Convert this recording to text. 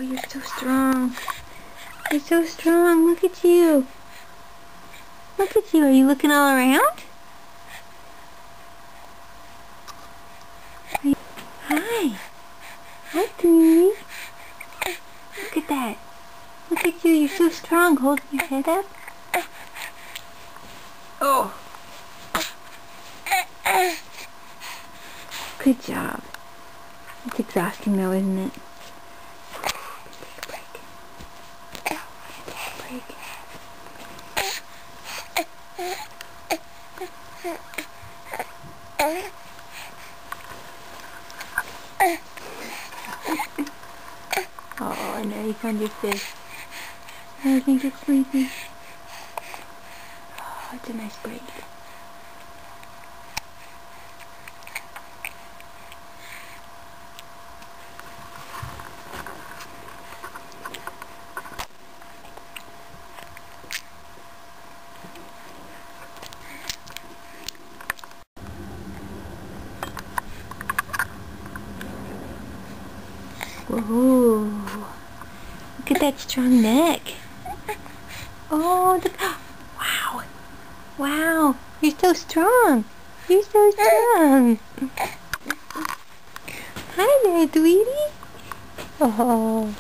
Oh, you're so strong. You're so strong. Look at you. Look at you. Are you looking all around? Hi. Hi, Tweety. Look at that. Look at you. You're so strong. Holding your head up. Oh. Good job. It's exhausting though, isn't it? Take a break. Take a break. Oh, I know you found your fish. I think it's sleepy. Oh, it's a nice break. Whoa. Look at that strong neck. Oh, look. Wow. Wow. You're so strong. You're so strong. Hi there, Tweety. Oh.